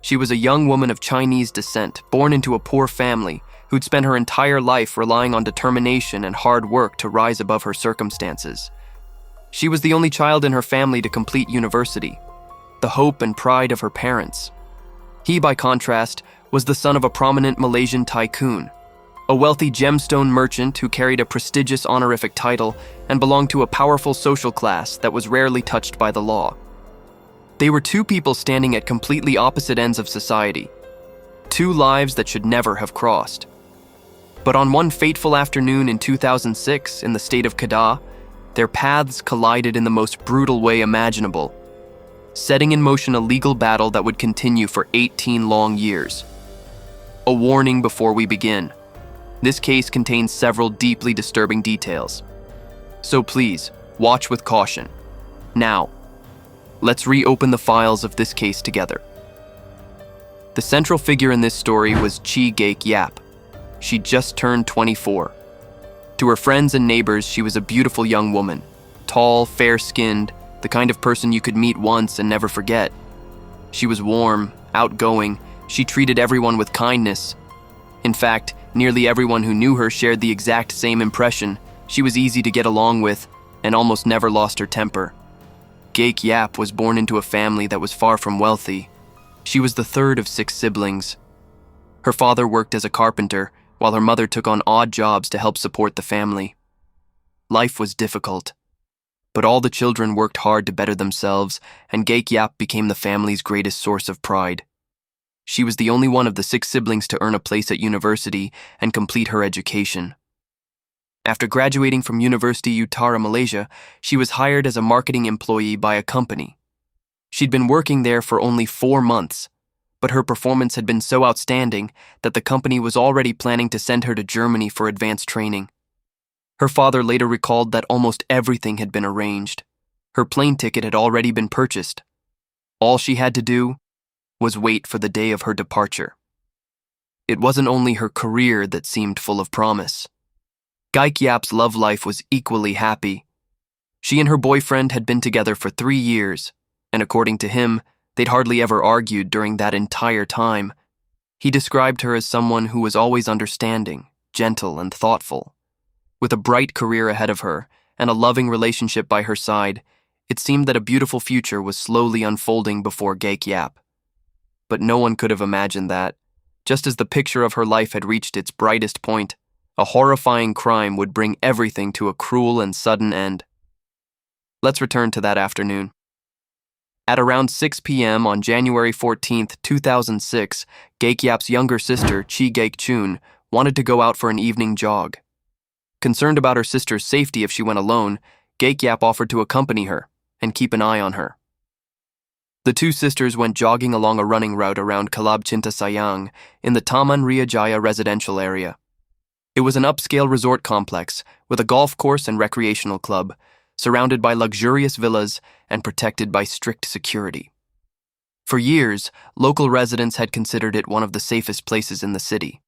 She was a young woman of Chinese descent, born into a poor family, who'd spent her entire life relying on determination and hard work to rise above her circumstances. She was the only child in her family to complete university, the hope and pride of her parents. He, by contrast, was the son of a prominent Malaysian tycoon, a wealthy gemstone merchant who carried a prestigious honorific title and belonged to a powerful social class that was rarely touched by the law. They were two people standing at completely opposite ends of society, two lives that should never have crossed. But on one fateful afternoon in 2006 in the state of Kedah, their paths collided in the most brutal way imaginable, setting in motion a legal battle that would continue for 18 long years. A warning before we begin. This case contains several deeply disturbing details. So please, watch with caution. Now, let's reopen the files of this case together. The central figure in this story was Chee Gaik Yap. She just turned 24. To her friends and neighbors, she was a beautiful young woman, tall, fair-skinned, the kind of person you could meet once and never forget. She was warm, outgoing. She treated everyone with kindness. In fact, nearly everyone who knew her shared the exact same impression. She was easy to get along with and almost never lost her temper. Gaik Yap was born into a family that was far from wealthy. She was the third of 6 siblings. Her father worked as a carpenter, while her mother took on odd jobs to help support the family. Life was difficult, but all the children worked hard to better themselves, and Gaik Yap became the family's greatest source of pride. She was the only one of the 6 siblings to earn a place at university and complete her education. After graduating from University Utara, Malaysia, she was hired as a marketing employee by a company. She'd been working there for only 4 months, but her performance had been so outstanding that the company was already planning to send her to Germany for advanced training. Her father later recalled that almost everything had been arranged. Her plane ticket had already been purchased. All she had to do was wait for the day of her departure. It wasn't only her career that seemed full of promise. Gaik Yap's love life was equally happy. She and her boyfriend had been together for 3 years, and according to him, they'd hardly ever argued during that entire time. He described her as someone who was always understanding, gentle, and thoughtful. With a bright career ahead of her and a loving relationship by her side, it seemed that a beautiful future was slowly unfolding before Gaik Yap. But no one could have imagined that, just as the picture of her life had reached its brightest point, a horrifying crime would bring everything to a cruel and sudden end. Let's return to that afternoon. At around 6 p.m. on January 14, 2006, Gaik Yap's younger sister, Chee Gaik Chun, wanted to go out for an evening jog. Concerned about her sister's safety if she went alone, Gaik Yap offered to accompany her and keep an eye on her. The two sisters went jogging along a running route around Kalab Cinta Sayang in the Taman Ria Jaya residential area. It was an upscale resort complex with a golf course and recreational club, surrounded by luxurious villas and protected by strict security. For years, local residents had considered it one of the safest places in the city.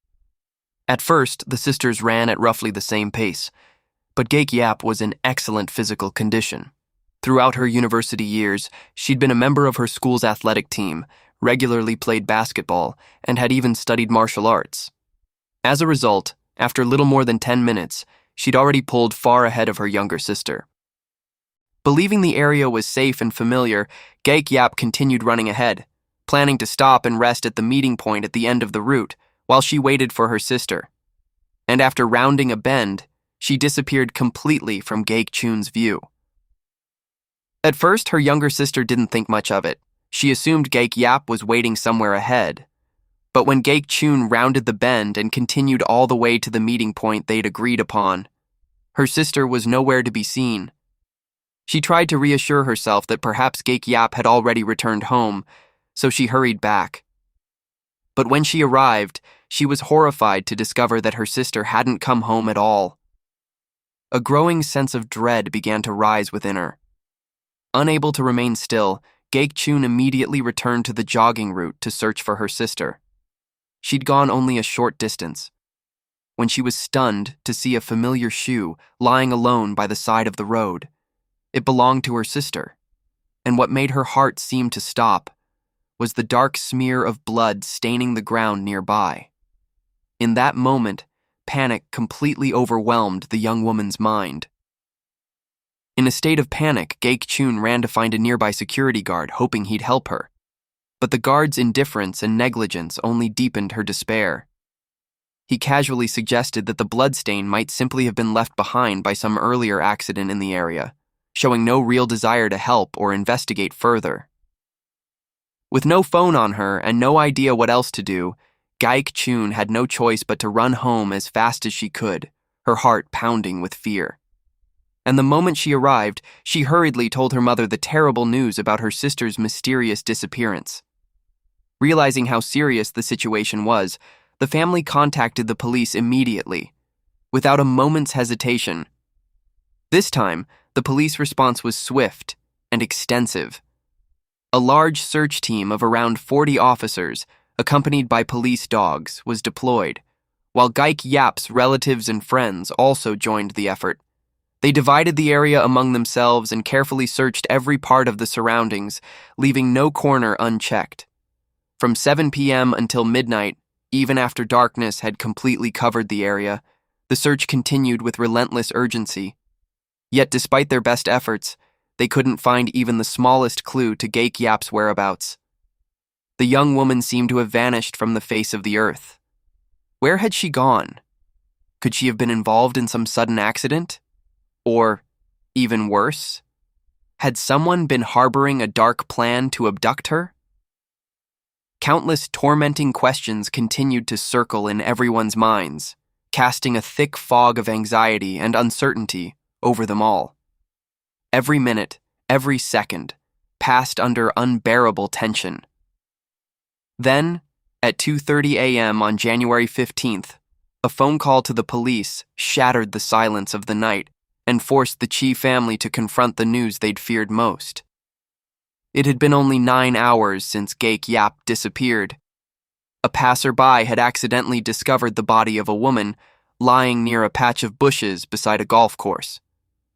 At first, the sisters ran at roughly the same pace, but Gaik Yap was in excellent physical condition. Throughout her university years, she'd been a member of her school's athletic team, regularly played basketball, and had even studied martial arts. As a result, after little more than 10 minutes, she'd already pulled far ahead of her younger sister. Believing the area was safe and familiar, Gaik Yap continued running ahead, planning to stop and rest at the meeting point at the end of the route while she waited for her sister. And after rounding a bend, she disappeared completely from Gaik Chun's view. At first, her younger sister didn't think much of it. She assumed Gaik Yap was waiting somewhere ahead. But when Gaik Chun rounded the bend and continued all the way to the meeting point they'd agreed upon, her sister was nowhere to be seen. She tried to reassure herself that perhaps Gaik Yap had already returned home, so she hurried back. But when she arrived, she was horrified to discover that her sister hadn't come home at all. A growing sense of dread began to rise within her. Unable to remain still, Gaik Chun immediately returned to the jogging route to search for her sister. She'd gone only a short distance when she was stunned to see a familiar shoe lying alone by the side of the road. It belonged to her sister, and what made her heart seem to stop was the dark smear of blood staining the ground nearby. In that moment, panic completely overwhelmed the young woman's mind. In a state of panic, Gaik Chun ran to find a nearby security guard, hoping he'd help her. But the guard's indifference and negligence only deepened her despair. He casually suggested that the bloodstain might simply have been left behind by some earlier accident in the area, showing no real desire to help or investigate further. With no phone on her and no idea what else to do, Gaik Chun had no choice but to run home as fast as she could, her heart pounding with fear. And the moment she arrived, she hurriedly told her mother the terrible news about her sister's mysterious disappearance. Realizing how serious the situation was, the family contacted the police immediately, without a moment's hesitation. This time, the police response was swift and extensive. A large search team of around 40 officers, accompanied by police dogs, was deployed, while Gaik Yap's relatives and friends also joined the effort. They divided the area among themselves and carefully searched every part of the surroundings, leaving no corner unchecked. From 7 p.m. until midnight, even after darkness had completely covered the area, the search continued with relentless urgency. Yet despite their best efforts, they couldn't find even the smallest clue to Gaik Yap's whereabouts. The young woman seemed to have vanished from the face of the earth. Where had she gone? Could she have been involved in some sudden accident? Or, even worse, had someone been harboring a dark plan to abduct her? Countless tormenting questions continued to circle in everyone's minds, casting a thick fog of anxiety and uncertainty over them all. Every minute, every second, passed under unbearable tension. Then, at 2:30 a.m. on January 15th, a phone call to the police shattered the silence of the night and forced the Chee family to confront the news they'd feared most. It had been only 9 hours since Gaik Yap disappeared. A passerby had accidentally discovered the body of a woman lying near a patch of bushes beside a golf course,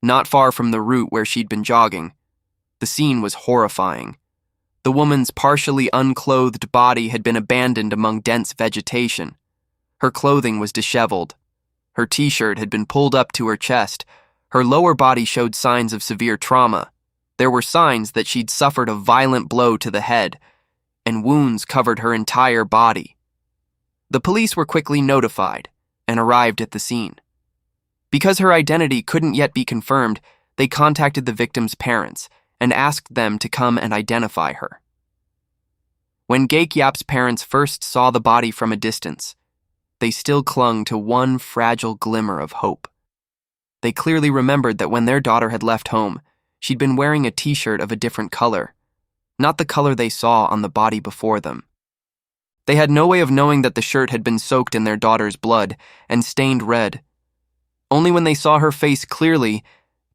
not far from the route where she'd been jogging. The scene was horrifying. The woman's partially unclothed body had been abandoned among dense vegetation. Her clothing was disheveled. Her t-shirt had been pulled up to her chest. Her lower body showed signs of severe trauma. There were signs that she'd suffered a violent blow to the head, and wounds covered her entire body. The police were quickly notified and arrived at the scene. Because her identity couldn't yet be confirmed, they contacted the victim's parents and asked them to come and identify her. When Gaik Yap's parents first saw the body from a distance, they still clung to one fragile glimmer of hope. They clearly remembered that when their daughter had left home, she'd been wearing a t-shirt of a different color, not the color they saw on the body before them. They had no way of knowing that the shirt had been soaked in their daughter's blood and stained red. Only when they saw her face clearly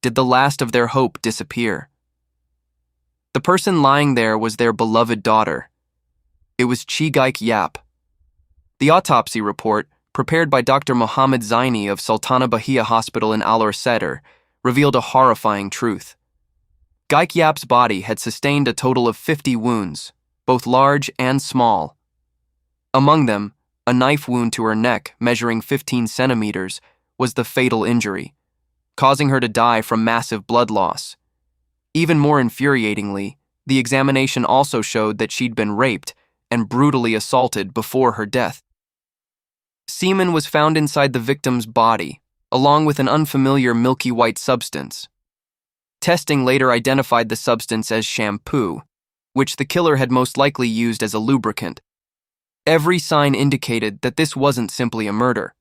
did the last of their hope disappear. The person lying there was their beloved daughter. It was Chee Gaik Yap. The autopsy report, prepared by Dr. Mohammed Zaini of Sultana Bahia Hospital in Alor Setter, revealed a horrifying truth. Gaik Yap's body had sustained a total of 50 wounds, both large and small. Among them, a knife wound to her neck measuring 15 centimeters was the fatal injury, causing her to die from massive blood loss. Even more infuriatingly, the examination also showed that she'd been raped and brutally assaulted before her death. Semen was found inside the victim's body, along with an unfamiliar milky white substance. Testing later identified the substance as shampoo, which the killer had most likely used as a lubricant. Every sign indicated that this wasn't simply a murder,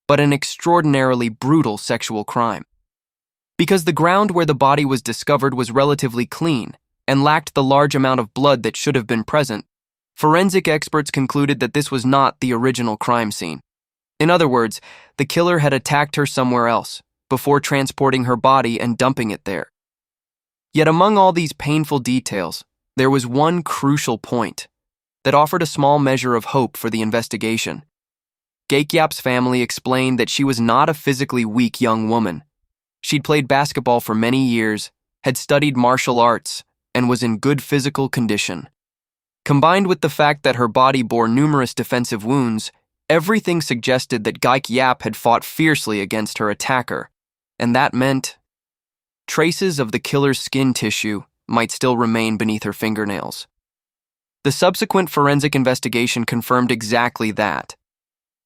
but an extraordinarily brutal sexual crime. Because the ground where the body was discovered was relatively clean and lacked the large amount of blood that should have been present, forensic experts concluded that this was not the original crime scene. In other words, the killer had attacked her somewhere else before transporting her body and dumping it there. Yet among all these painful details, there was one crucial point that offered a small measure of hope for the investigation. Gaik Yap's family explained that she was not a physically weak young woman. She'd played basketball for many years, had studied martial arts, and was in good physical condition. Combined with the fact that her body bore numerous defensive wounds, everything suggested that Gaik Yap had fought fiercely against her attacker, and that meant traces of the killer's skin tissue might still remain beneath her fingernails. The subsequent forensic investigation confirmed exactly that.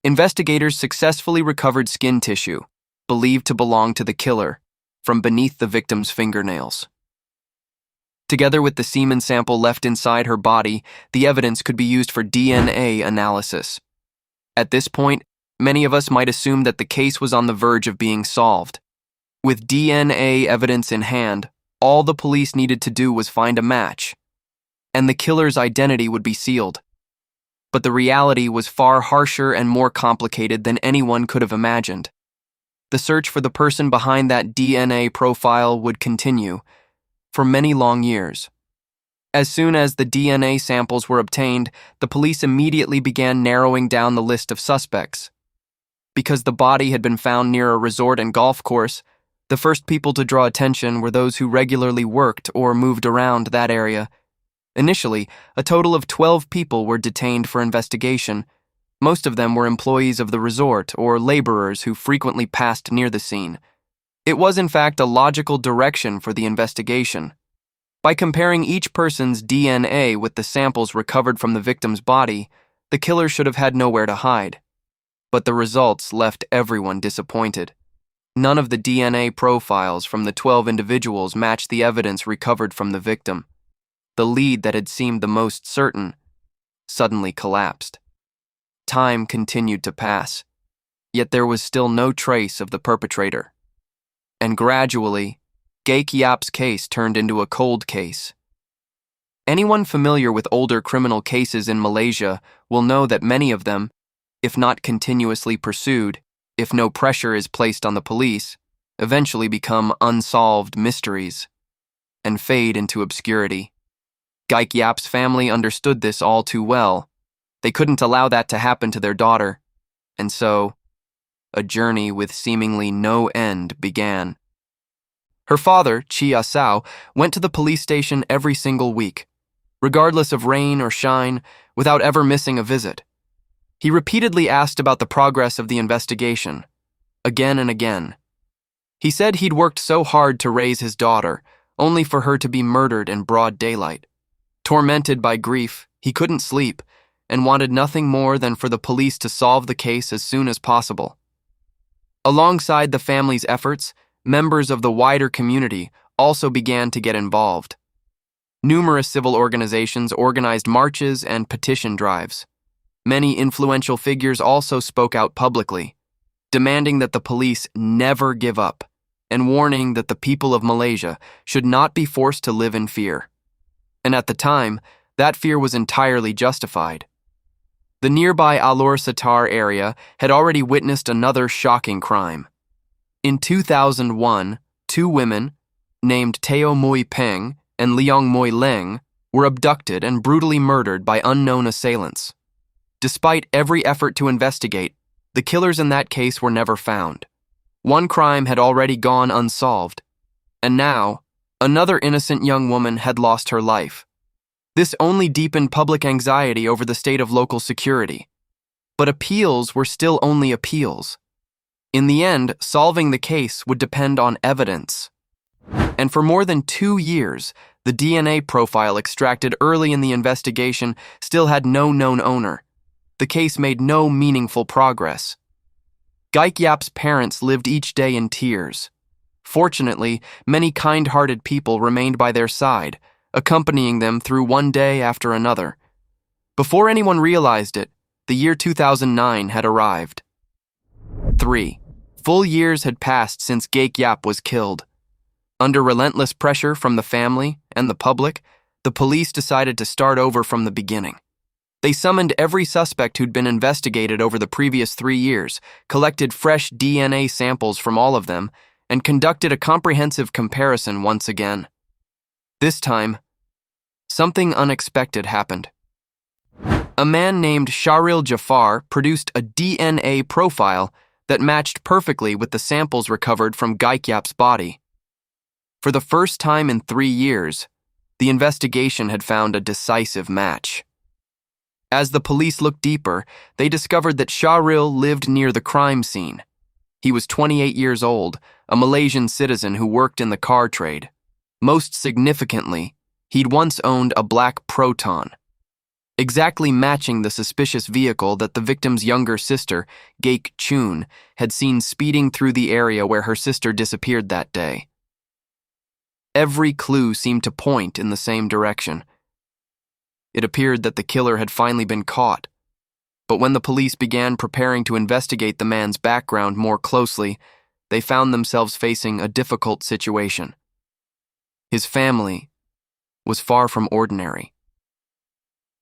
Investigators successfully recovered skin tissue, believed to belong to the killer, from beneath the victim's fingernails. Together with the semen sample left inside her body, the evidence could be used for DNA analysis. At this point, many of us might assume that the case was on the verge of being solved. With DNA evidence in hand, all the police needed to do was find a match, and the killer's identity would be sealed. But the reality was far harsher and more complicated than anyone could have imagined. The search for the person behind that DNA profile would continue for many long years. As soon as the DNA samples were obtained, the police immediately began narrowing down the list of suspects. Because the body had been found near a resort and golf course, the first people to draw attention were those who regularly worked or moved around that area. Initially, a total of 12 people were detained for investigation. Most of them were employees of the resort or laborers who frequently passed near the scene. It was, in fact, a logical direction for the investigation. By comparing each person's DNA with the samples recovered from the victim's body, the killer should have had nowhere to hide. But the results left everyone disappointed. None of the DNA profiles from the 12 individuals matched the evidence recovered from the victim. The lead that had seemed the most certain suddenly collapsed. Time continued to pass, yet there was still no trace of the perpetrator. And gradually, Gaik Yap's case turned into a cold case. Anyone familiar with older criminal cases in Malaysia will know that many of them, if not continuously pursued, if no pressure is placed on the police, eventually become unsolved mysteries and fade into obscurity. Gaik Yap's family understood this all too well. They couldn't allow that to happen to their daughter, and so a journey with seemingly no end began. Her father, Chee Gaik, went to the police station every single week, regardless of rain or shine, without ever missing a visit. He repeatedly asked about the progress of the investigation, again and again. He said he'd worked so hard to raise his daughter, only for her to be murdered in broad daylight. Tormented by grief, he couldn't sleep and wanted nothing more than for the police to solve the case as soon as possible. Alongside the family's efforts, members of the wider community also began to get involved. Numerous civil organizations organized marches and petition drives. Many influential figures also spoke out publicly, demanding that the police never give up and warning that the people of Malaysia should not be forced to live in fear. And at the time, that fear was entirely justified. The nearby Alor Setar area had already witnessed another shocking crime. In 2001, two women, named Teo Moi Peng and Leong Moi Leng, were abducted and brutally murdered by unknown assailants. Despite every effort to investigate, the killers in that case were never found. One crime had already gone unsolved, and now, another innocent young woman had lost her life. This only deepened public anxiety over the state of local security. But appeals were still only appeals. In the end, solving the case would depend on evidence. And for more than 2 years, the DNA profile extracted early in the investigation still had no known owner. The case made no meaningful progress. Gaik Yap's parents lived each day in tears. Fortunately, many kind-hearted people remained by their side, accompanying them through one day after another. Before anyone realized it, the year 2009 had arrived. 3 full years had passed since Gaik Yap was killed. Under relentless pressure from the family and the public, the police decided to start over from the beginning. They summoned every suspect who'd been investigated over the previous 3 years, collected fresh DNA samples from all of them, and conducted a comprehensive comparison once again. This time, something unexpected happened. A man named Shahril Jaafar produced a DNA profile that matched perfectly with the samples recovered from Gaik Yap's body. For the first time in 3 years, the investigation had found a decisive match. As the police looked deeper, they discovered that Shahril lived near the crime scene. He was 28 years old, a Malaysian citizen who worked in the car trade. Most significantly, he'd once owned a black Proton, exactly matching the suspicious vehicle that the victim's younger sister, Gaik Chun, had seen speeding through the area where her sister disappeared that day. Every clue seemed to point in the same direction. It appeared that the killer had finally been caught. But when the police began preparing to investigate the man's background more closely, they found themselves facing a difficult situation. His family was far from ordinary.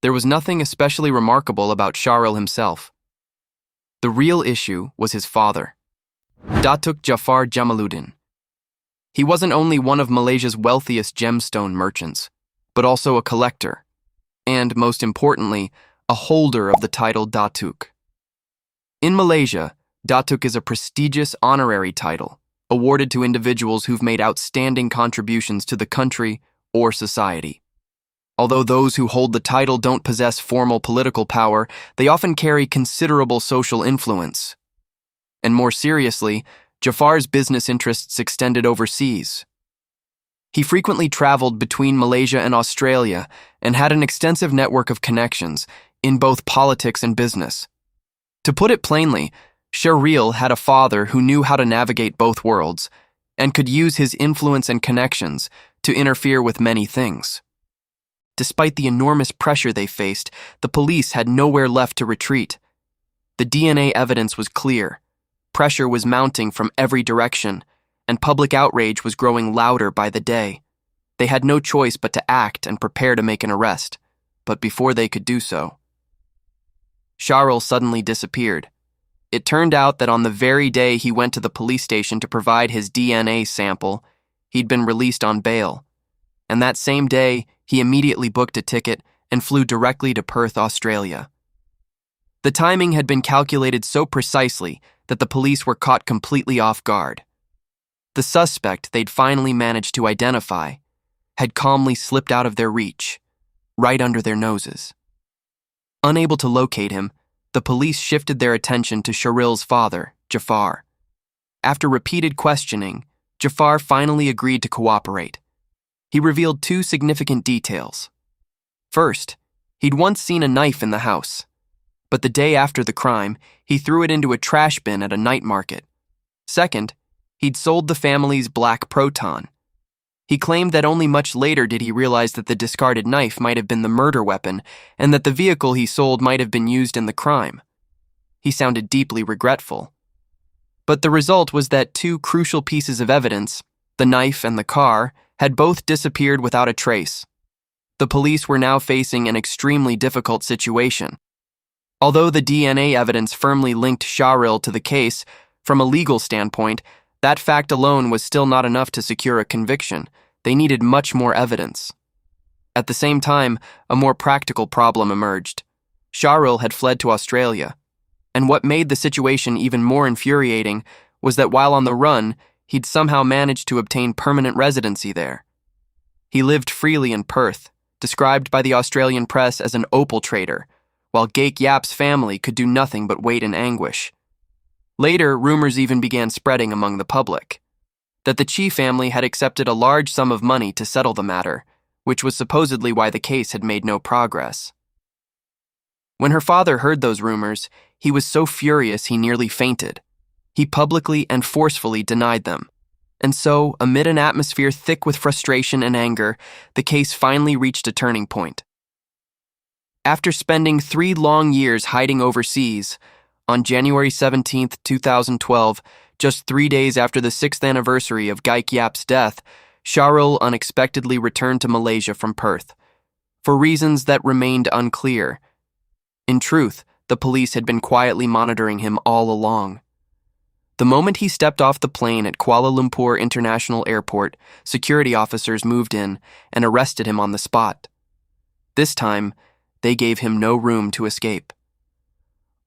There was nothing especially remarkable about Shahril himself. The real issue was his father, Datuk Jaafar Jamaluddin. He wasn't only one of Malaysia's wealthiest gemstone merchants, but also a collector, and, most importantly, a holder of the title Datuk. In Malaysia, Datuk is a prestigious honorary title awarded to individuals who've made outstanding contributions to the country or society. Although those who hold the title don't possess formal political power, they often carry considerable social influence. And more seriously, Jaafar's business interests extended overseas. He frequently traveled between Malaysia and Australia and had an extensive network of connections in both politics and business. To put it plainly, Shahril had a father who knew how to navigate both worlds and could use his influence and connections to interfere with many things. Despite the enormous pressure they faced, the police had nowhere left to retreat. The DNA evidence was clear. Pressure was mounting from every direction, and public outrage was growing louder by the day. They had no choice but to act and prepare to make an arrest, but before they could do so, Shahril suddenly disappeared. It turned out that on the very day he went to the police station to provide his DNA sample, he'd been released on bail. And that same day, he immediately booked a ticket and flew directly to Perth, Australia. The timing had been calculated so precisely that the police were caught completely off guard. The suspect they'd finally managed to identify had calmly slipped out of their reach, right under their noses. Unable to locate him, the police shifted their attention to Shahril's father, Jaafar. After repeated questioning, Jaafar finally agreed to cooperate. He revealed two significant details. First, he'd once seen a knife in the house, but the day after the crime, he threw it into a trash bin at a night market. Second, he'd sold the family's black Proton. He claimed that only much later did he realize that the discarded knife might have been the murder weapon and that the vehicle he sold might have been used in the crime. He sounded deeply regretful. But the result was that two crucial pieces of evidence, the knife and the car, had both disappeared without a trace. The police were now facing an extremely difficult situation. Although the DNA evidence firmly linked Shahril to the case, from a legal standpoint, that fact alone was still not enough to secure a conviction. They needed much more evidence. At the same time, a more practical problem emerged. Shahril had fled to Australia, and what made the situation even more infuriating was that while on the run, he'd somehow managed to obtain permanent residency there. He lived freely in Perth, described by the Australian press as an opal trader, while Gaik Yap's family could do nothing but wait in anguish. Later, rumors even began spreading among the public that the Chee family had accepted a large sum of money to settle the matter, which was supposedly why the case had made no progress. When her father heard those rumors, he was so furious he nearly fainted. He publicly and forcefully denied them. And so, amid an atmosphere thick with frustration and anger, the case finally reached a turning point. After spending 3 long years hiding overseas, on January 17, 2012, just 3 days after the 6th anniversary of Gaik Yap's death, Shahril unexpectedly returned to Malaysia from Perth, for reasons that remained unclear. In truth, the police had been quietly monitoring him all along. The moment he stepped off the plane at Kuala Lumpur International Airport, security officers moved in and arrested him on the spot. This time, they gave him no room to escape.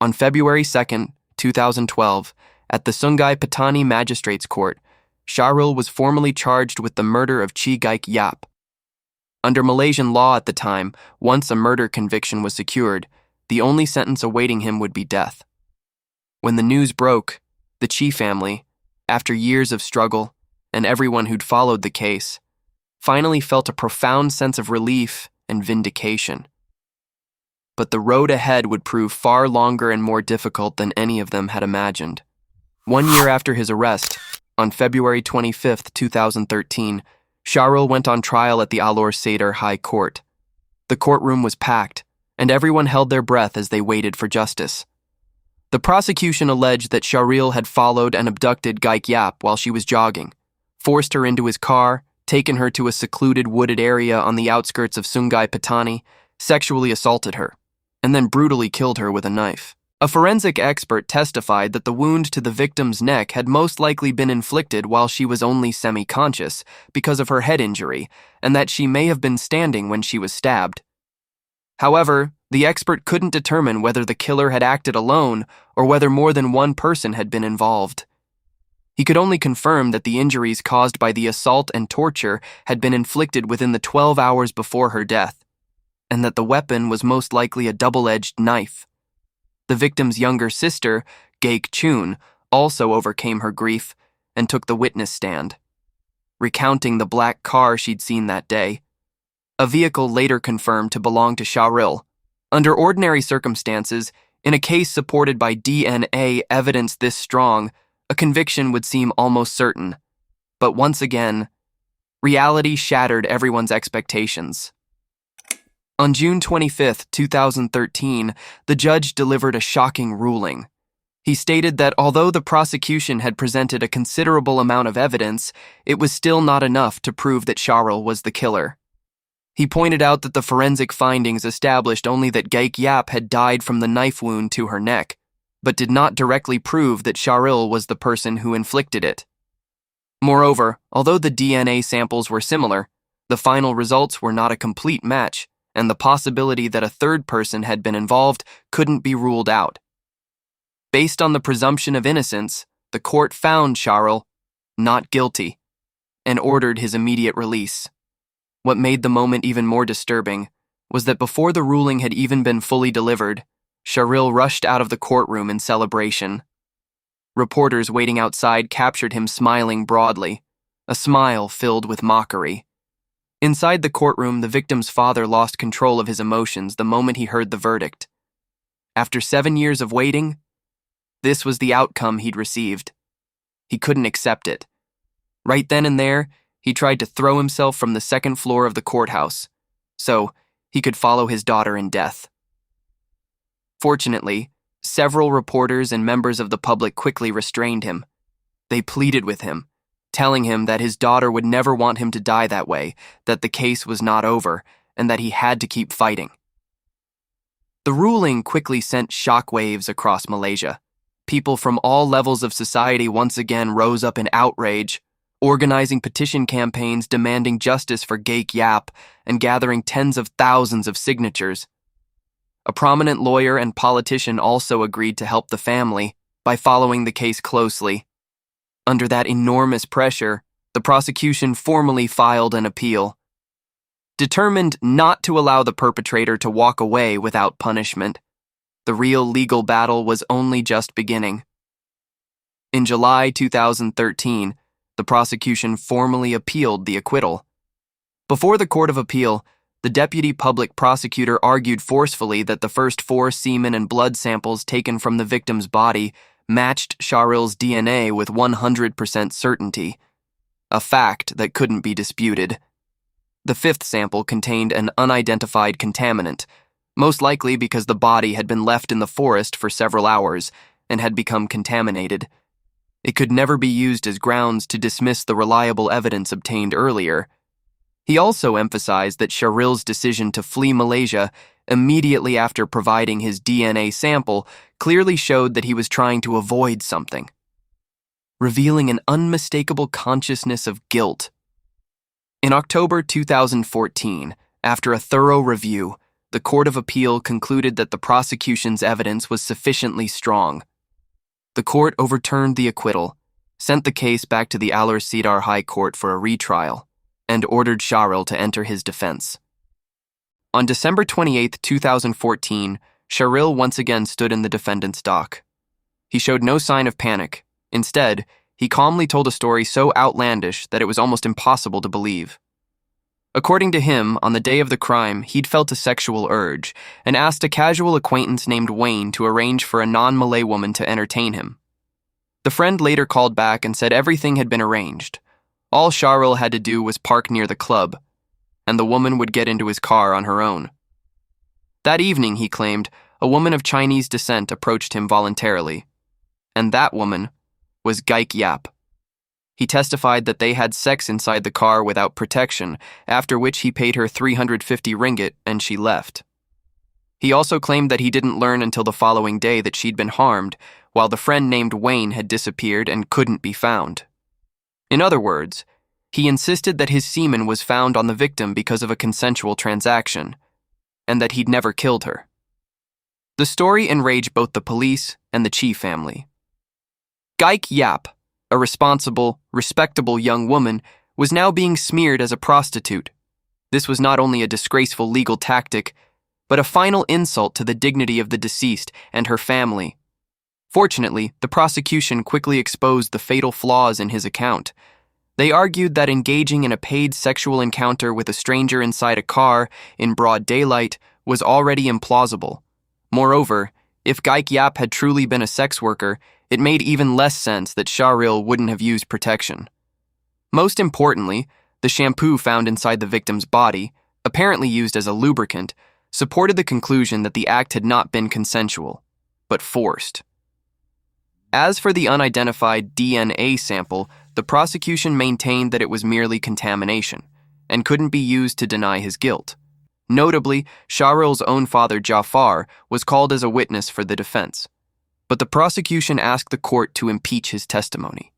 On February 2, 2012, at the Sungai Petani Magistrates Court, Shahril was formally charged with the murder of Chee Gaik Yap. Under Malaysian law at the time, once a murder conviction was secured, the only sentence awaiting him would be death. When the news broke, the Chee family, after years of struggle, and everyone who'd followed the case, finally felt a profound sense of relief and vindication. But the road ahead would prove far longer and more difficult than any of them had imagined. 1 year after his arrest, on February 25, 2013, Shahril went on trial at the Alor Sedar High Court. The courtroom was packed, and everyone held their breath as they waited for justice. The prosecution alleged that Shahril had followed and abducted Gaik Yap while she was jogging, forced her into his car, taken her to a secluded wooded area on the outskirts of Sungai Petani, sexually assaulted her, and then brutally killed her with a knife. A forensic expert testified that the wound to the victim's neck had most likely been inflicted while she was only semi-conscious because of her head injury, and that she may have been standing when she was stabbed. However, the expert couldn't determine whether the killer had acted alone or whether more than one person had been involved. He could only confirm that the injuries caused by the assault and torture had been inflicted within the 12 hours before her death, and that the weapon was most likely a double-edged knife. The victim's younger sister, Gaik Chun, also overcame her grief and took the witness stand, recounting the black car she'd seen that day, a vehicle later confirmed to belong to Shahril. Under ordinary circumstances, in a case supported by DNA evidence this strong, a conviction would seem almost certain. But once again, reality shattered everyone's expectations. On June 25, 2013, the judge delivered a shocking ruling. He stated that although the prosecution had presented a considerable amount of evidence, it was still not enough to prove that Shahril was the killer. He pointed out that the forensic findings established only that Gaik Yap had died from the knife wound to her neck, but did not directly prove that Shahril was the person who inflicted it. Moreover, although the DNA samples were similar, the final results were not a complete match, and the possibility that a third person had been involved couldn't be ruled out. Based on the presumption of innocence, the court found Shahril not guilty and ordered his immediate release. What made the moment even more disturbing was that before the ruling had even been fully delivered, Shahril rushed out of the courtroom in celebration. Reporters waiting outside captured him smiling broadly, a smile filled with mockery. Inside the courtroom, the victim's father lost control of his emotions the moment he heard the verdict. After 7 years of waiting, this was the outcome he'd received. He couldn't accept it. Right then and there, he tried to throw himself from the second floor of the courthouse, so he could follow his daughter in death. Fortunately, several reporters and members of the public quickly restrained him. They pleaded with him, telling him that his daughter would never want him to die that way, that the case was not over, and that he had to keep fighting. The ruling quickly sent shockwaves across Malaysia. People from all levels of society once again rose up in outrage, organizing petition campaigns demanding justice for Gaik Yap and gathering tens of thousands of signatures. A prominent lawyer and politician also agreed to help the family by following the case closely. Under that enormous pressure, the prosecution formally filed an appeal. Determined not to allow the perpetrator to walk away without punishment, the real legal battle was only just beginning. In July 2013, the prosecution formally appealed the acquittal. Before the Court of Appeal, the deputy public prosecutor argued forcefully that the first 4 semen and blood samples taken from the victim's body matched Shahril's DNA with 100% certainty, a fact that couldn't be disputed. The 5th sample contained an unidentified contaminant, most likely because the body had been left in the forest for several hours and had become contaminated. It could never be used as grounds to dismiss the reliable evidence obtained earlier. He also emphasized that Shahril's decision to flee Malaysia immediately after providing his DNA sample clearly showed that he was trying to avoid something, revealing an unmistakable consciousness of guilt. In October 2014, after a thorough review, the Court of Appeal concluded that the prosecution's evidence was sufficiently strong. The court overturned the acquittal, sent the case back to the Alor Sedar High Court for a retrial, and ordered Shahril to enter his defense. On December 28, 2014, Shahril once again stood in the defendant's dock. He showed no sign of panic. Instead, he calmly told a story so outlandish that it was almost impossible to believe. According to him, on the day of the crime, he'd felt a sexual urge and asked a casual acquaintance named Wayne to arrange for a non-Malay woman to entertain him. The friend later called back and said everything had been arranged. All Shahril had to do was park near the club, and the woman would get into his car on her own. That evening, he claimed, a woman of Chinese descent approached him voluntarily, and that woman was Gaik Yap. He testified that they had sex inside the car without protection, after which he paid her 350 ringgit and she left. He also claimed that he didn't learn until the following day that she'd been harmed, while the friend named Wayne had disappeared and couldn't be found. In other words, he insisted that his semen was found on the victim because of a consensual transaction, and that he'd never killed her. The story enraged both the police and the Chee family. Gaik Yap, a responsible, respectable young woman, was now being smeared as a prostitute. This was not only a disgraceful legal tactic, but a final insult to the dignity of the deceased and her family. Fortunately, the prosecution quickly exposed the fatal flaws in his account. They argued that engaging in a paid sexual encounter with a stranger inside a car in broad daylight was already implausible. Moreover, if Gaik Yap had truly been a sex worker, it made even less sense that Shahril wouldn't have used protection. Most importantly, the shampoo found inside the victim's body, apparently used as a lubricant, supported the conclusion that the act had not been consensual, but forced. As for the unidentified DNA sample, the prosecution maintained that it was merely contamination and couldn't be used to deny his guilt. Notably, Shahril's own father, Jaafar, was called as a witness for the defense, but the prosecution asked the court to impeach his testimony.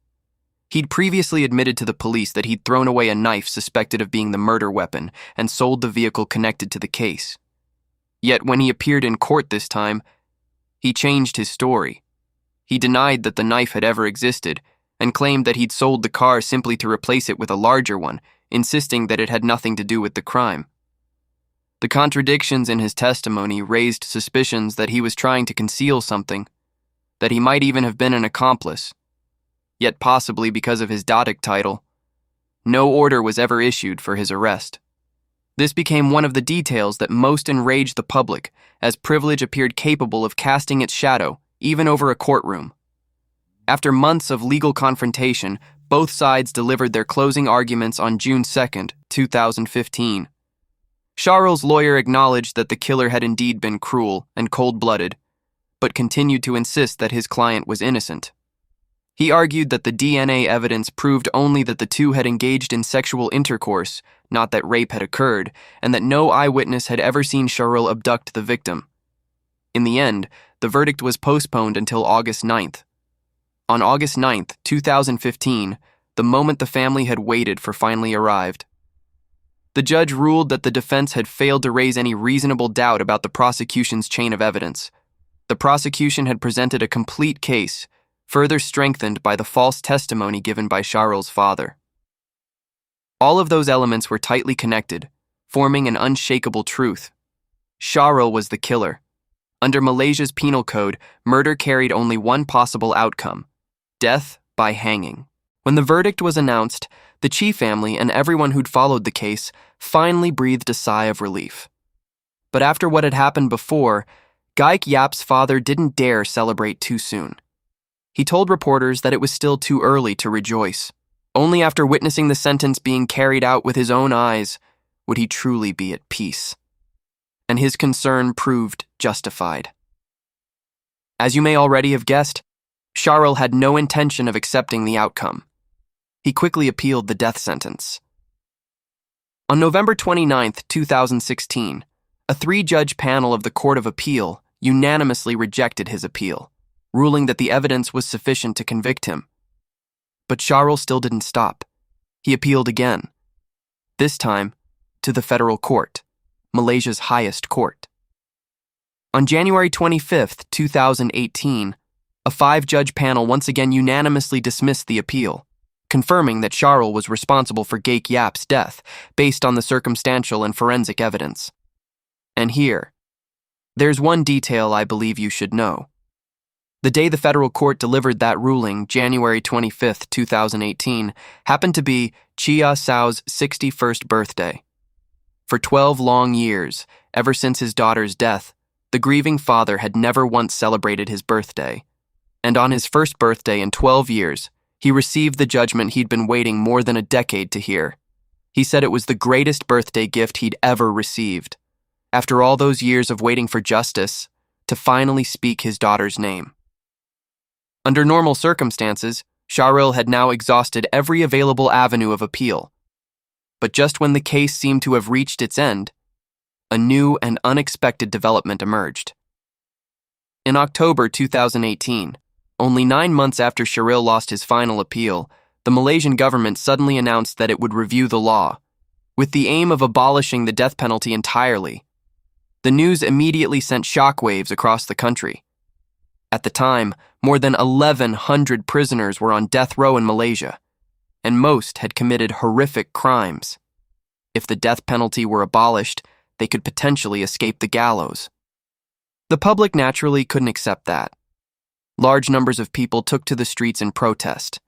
He'd previously admitted to the police that he'd thrown away a knife suspected of being the murder weapon and sold the vehicle connected to the case. Yet when he appeared in court this time, he changed his story. He denied that the knife had ever existed and claimed that he'd sold the car simply to replace it with a larger one, insisting that it had nothing to do with the crime. The contradictions in his testimony raised suspicions that he was trying to conceal something, that he might even have been an accomplice. Yet possibly because of his Dadik title, no order was ever issued for his arrest. This became one of the details that most enraged the public, as privilege appeared capable of casting its shadow, even over a courtroom. After months of legal confrontation, both sides delivered their closing arguments on June 2, 2015. Shahril's lawyer acknowledged that the killer had indeed been cruel and cold-blooded, but continued to insist that his client was innocent. He argued that the DNA evidence proved only that the two had engaged in sexual intercourse, not that rape had occurred, and that no eyewitness had ever seen Shahril abduct the victim. In the end, the verdict was postponed until August 9th. On August 9th, 2015, the moment the family had waited for finally arrived. The judge ruled that the defense had failed to raise any reasonable doubt about the prosecution's chain of evidence. The prosecution had presented a complete case, further strengthened by the false testimony given by Shahril's father. All of those elements were tightly connected, forming an unshakable truth. Shahril was the killer. Under Malaysia's penal code, murder carried only one possible outcome: death by hanging. When the verdict was announced, the Chee family and everyone who'd followed the case finally breathed a sigh of relief. But after what had happened before, Gaik Yap's father didn't dare celebrate too soon. He told reporters that it was still too early to rejoice. Only after witnessing the sentence being carried out with his own eyes would he truly be at peace. And his concern proved justified. As you may already have guessed, Shahril had no intention of accepting the outcome. He quickly appealed the death sentence. On November 29, 2016, a 3-judge panel of the Court of Appeal unanimously rejected his appeal, ruling that the evidence was sufficient to convict him. But Shahril still didn't stop. He appealed again, this time to the federal court, Malaysia's highest court. On January 25, 2018, a 5-judge panel once again unanimously dismissed the appeal, confirming that Shahril was responsible for Gaik Yap's death based on the circumstantial and forensic evidence. And here, There's one detail I believe you should know. The day the federal court delivered that ruling, January 25, 2018, happened to be Chee Gaik Yap's 61st birthday. For 12 long years, ever since his daughter's death, the grieving father had never once celebrated his birthday. And on his first birthday in 12 years, he received the judgment he'd been waiting more than a decade to hear. He said it was the greatest birthday gift he'd ever received. After all those years of waiting for justice, to finally speak his daughter's name. Under normal circumstances, Shahril had now exhausted every available avenue of appeal. But just when the case seemed to have reached its end, a new and unexpected development emerged. In October 2018, only 9 months after Shahril lost his final appeal, the Malaysian government suddenly announced that it would review the law, with the aim of abolishing the death penalty entirely. The news immediately sent shockwaves across the country. At the time, more than 1,100 prisoners were on death row in Malaysia, and most had committed horrific crimes. If the death penalty were abolished, they could potentially escape the gallows. The public naturally couldn't accept that. Large numbers of people took to the streets in protest,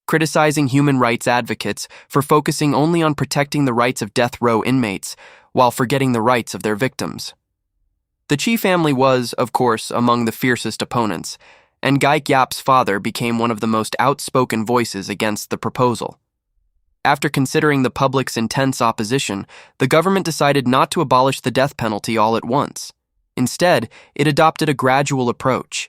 criticizing human rights advocates for focusing only on protecting the rights of death row inmates while forgetting the rights of their victims. The Chee family was, of course, among the fiercest opponents, and Gaik Yap's father became one of the most outspoken voices against the proposal. After considering the public's intense opposition, the government decided not to abolish the death penalty all at once. Instead, it adopted a gradual approach.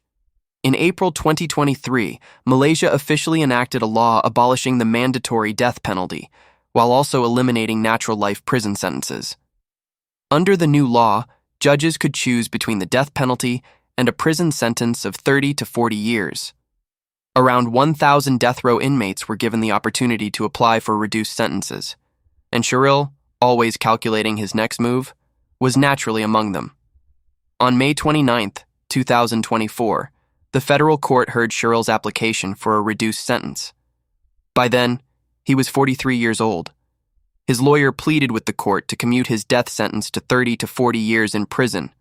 In April 2023, Malaysia officially enacted a law abolishing the mandatory death penalty, while also eliminating natural life prison sentences. Under the new law, judges could choose between the death penalty and a prison sentence of 30 to 40 years. Around 1,000 death row inmates were given the opportunity to apply for reduced sentences, and Shahril, always calculating his next move, was naturally among them. On May 29, 2024, the federal court heard Shahril's application for a reduced sentence. By then, he was 43 years old. His lawyer pleaded with the court to commute his death sentence to 30 to 40 years in prison,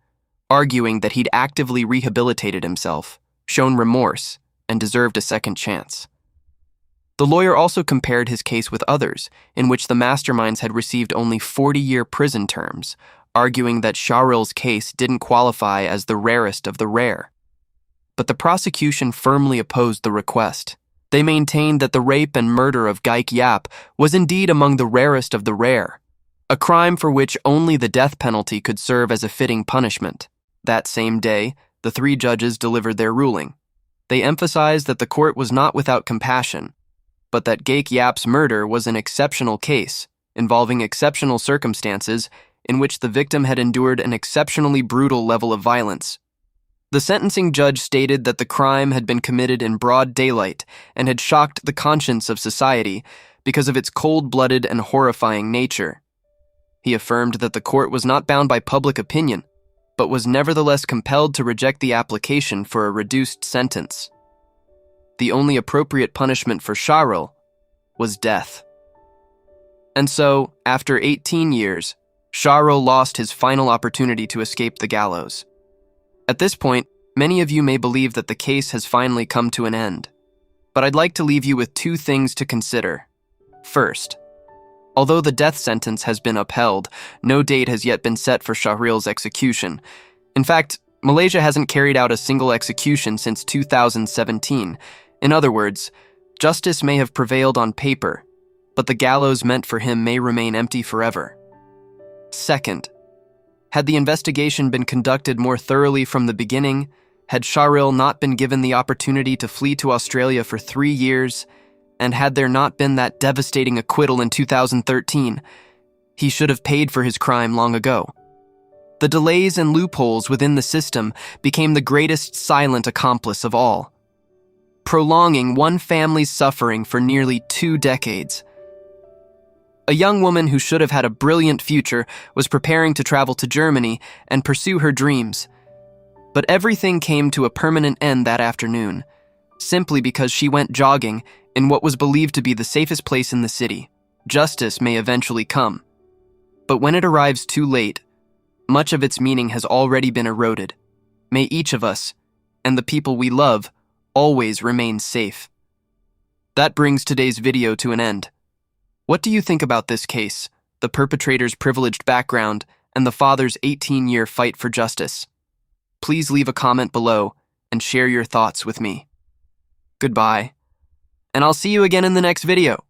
arguing that he'd actively rehabilitated himself, shown remorse, and deserved a second chance. The lawyer also compared his case with others, in which the masterminds had received only 40-year prison terms, arguing that Shahril's case didn't qualify as the rarest of the rare. But the prosecution firmly opposed the request. They maintained that the rape and murder of Gaik Yap was indeed among the rarest of the rare, a crime for which only the death penalty could serve as a fitting punishment. That same day, the 3 judges delivered their ruling. They emphasized that the court was not without compassion, but that Gaik Yap's murder was an exceptional case, involving exceptional circumstances in which the victim had endured an exceptionally brutal level of violence. The sentencing judge stated that the crime had been committed in broad daylight and had shocked the conscience of society because of its cold-blooded and horrifying nature. He affirmed that the court was not bound by public opinion, but was nevertheless compelled to reject the application for a reduced sentence. The only appropriate punishment for Shahril was death. And so, after 18 years, Shahril lost his final opportunity to escape the gallows. At this point, many of you may believe that the case has finally come to an end. But I'd like to leave you with 2 things to consider. First, although the death sentence has been upheld, no date has yet been set for Shahril's execution. In fact, Malaysia hasn't carried out a single execution since 2017. In other words, justice may have prevailed on paper, but the gallows meant for him may remain empty forever. Second, had the investigation been conducted more thoroughly from the beginning, had Shahril not been given the opportunity to flee to Australia for 3 years, and had there not been that devastating acquittal in 2013, he should have paid for his crime long ago. The delays and loopholes within the system became the greatest silent accomplice of all, prolonging one family's suffering for nearly 2 decades. A young woman who should have had a brilliant future was preparing to travel to Germany and pursue her dreams. But everything came to a permanent end that afternoon, simply because she went jogging in what was believed to be the safest place in the city. Justice may eventually come. But when it arrives too late, much of its meaning has already been eroded. May each of us, and the people we love, always remain safe. That brings today's video to an end. What do you think about this case, the perpetrator's privileged background, and the father's 18-year fight for justice? Please leave a comment below and share your thoughts with me. Goodbye, and I'll see you again in the next video.